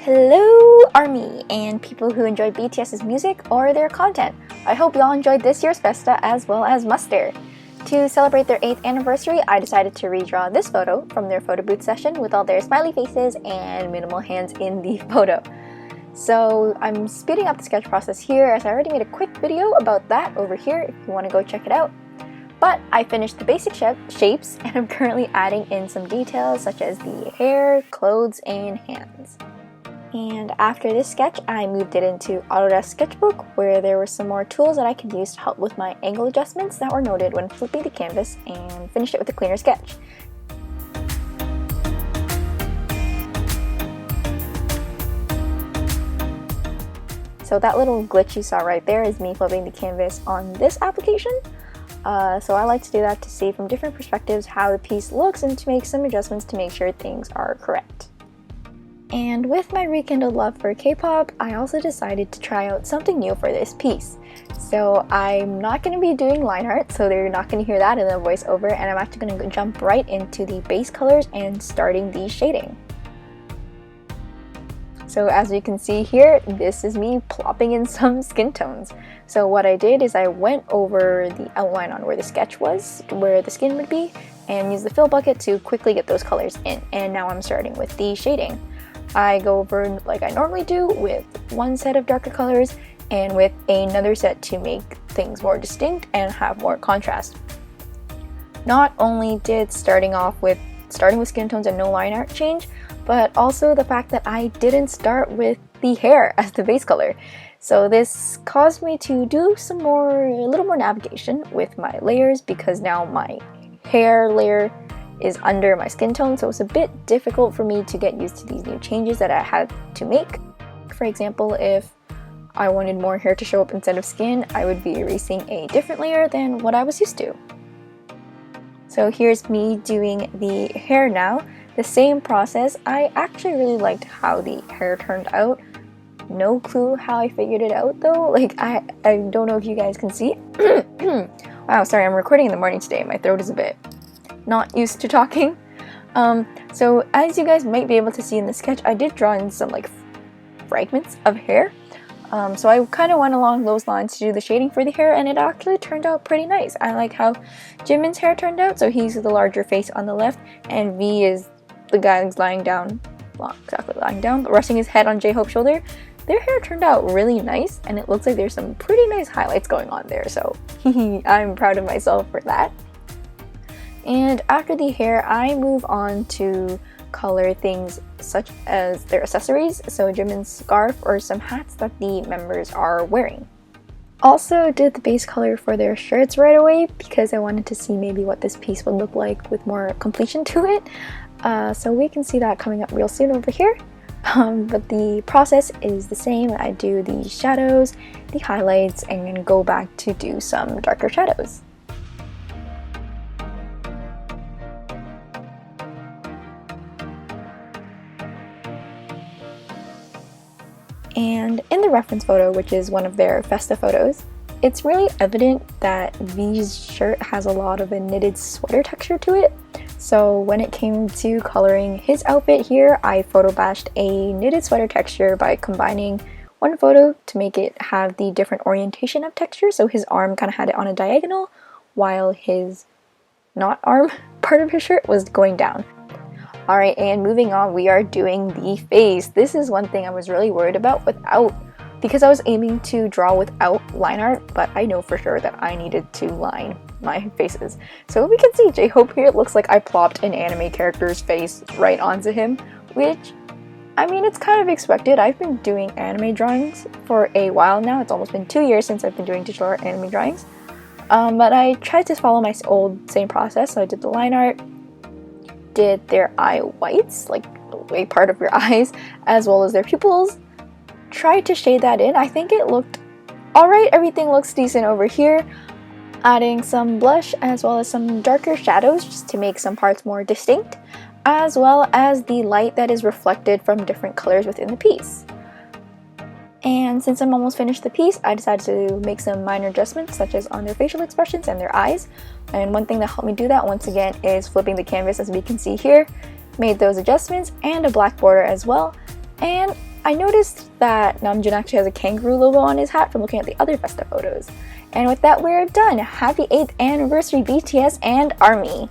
Hello ARMY and people who enjoy BTS's music or their content. I hope y'all enjoyed this year's FESTA as well as Muster. To celebrate their 8th anniversary, I decided to redraw this photo from their photo booth session with all their smiley faces and minimal hands in the photo. So I'm speeding up the sketch process here as I already made a quick video about that over here if you want to go check it out. But I finished the basic shapes and I'm currently adding in some details such as the hair, clothes, and hands. And after this sketch, I moved it into Autodesk Sketchbook where there were some more tools that I could use to help with my angle adjustments that were noted when flipping the canvas, and finished it with a cleaner sketch. So that little glitch you saw right there is me flipping the canvas on this application. So I like to do that to see from different perspectives how the piece looks and to make some adjustments to make sure things are correct. And with my rekindled love for K-pop, I also decided to try out something new for this piece. So I'm not going to be doing line art, so they're not going to hear that in the voiceover, and I'm actually going to jump right into the base colors and starting the shading. So as you can see here, this is me plopping in some skin tones. So what I did is I went over the outline on where the sketch was, where the skin would be, and used the fill bucket to quickly get those colors in. And now I'm starting with the shading. I go over like I normally do with one set of darker colors and with another set to make things more distinct and have more contrast. Not only did starting with skin tones and no line art change, but also the fact that I didn't start with the hair as the base color. So this caused me to do a little more navigation with my layers, because now my hair layer is under my skin tone, so it's a bit difficult for me to get used to these new changes that I had to make. For example, if I wanted more hair to show up instead of skin, I would be erasing a different layer than what I was used to. So here's me doing the hair now. The same process. I actually really liked how the hair turned out. No clue how I figured it out though. Like I don't know if you guys can see. Wow, sorry, I'm recording in the morning today. My throat is a bit not used to talking. So as you guys might be able to see in the sketch, I did draw in some like fragments of hair. So I kind of went along those lines to do the shading for the hair, and it actually turned out pretty nice. I like how Jimin's hair turned out. So he's the larger face on the left, and V is the guy who's lying down, well, exactly lying down, but resting his head on J-Hope's shoulder. Their hair turned out really nice, and it looks like there's some pretty nice highlights going on there. So I'm proud of myself for that. And after the hair, I move on to color things such as their accessories, so Jimin's scarf or some hats that the members are wearing. Also did the base color for their shirts right away because I wanted to see maybe what this piece would look like with more completion to it. So we can see that coming up real soon over here. But the process is the same. I do the shadows, the highlights, and then go back to do some darker shadows. And in the reference photo, which is one of their FESTA photos, it's really evident that V's shirt has a lot of a knitted sweater texture to it. So when it came to coloring his outfit here, I photo bashed a knitted sweater texture by combining one photo to make it have the different orientation of texture. So his arm kind of had it on a diagonal, while his not arm part of his shirt was going down. Alright, and moving on, we are doing the face. This is one thing I was really worried about because I was aiming to draw without line art, but I know for sure that I needed to line my faces. So we can see J-Hope here, it looks like I plopped an anime character's face right onto him, which, I mean, it's kind of expected. I've been doing anime drawings for a while now. It's almost been 2 years since I've been doing digital art anime drawings. But I tried to follow my same process, so I did the line art, did their eye whites, like a part of your eyes, as well as their pupils. Tried to shade that in. I think it looked alright. Everything looks decent over here. Adding some blush as well as some darker shadows just to make some parts more distinct, as well as the light that is reflected from different colors within the piece. And since I'm almost finished the piece, I decided to make some minor adjustments such as on their facial expressions and their eyes. And one thing that helped me do that once again is flipping the canvas, as we can see here. Made those adjustments and a black border as well. And I noticed that Namjoon actually has a kangaroo logo on his hat from looking at the other FESTA photos. And with that, we're done. Happy 8th anniversary BTS and ARMY!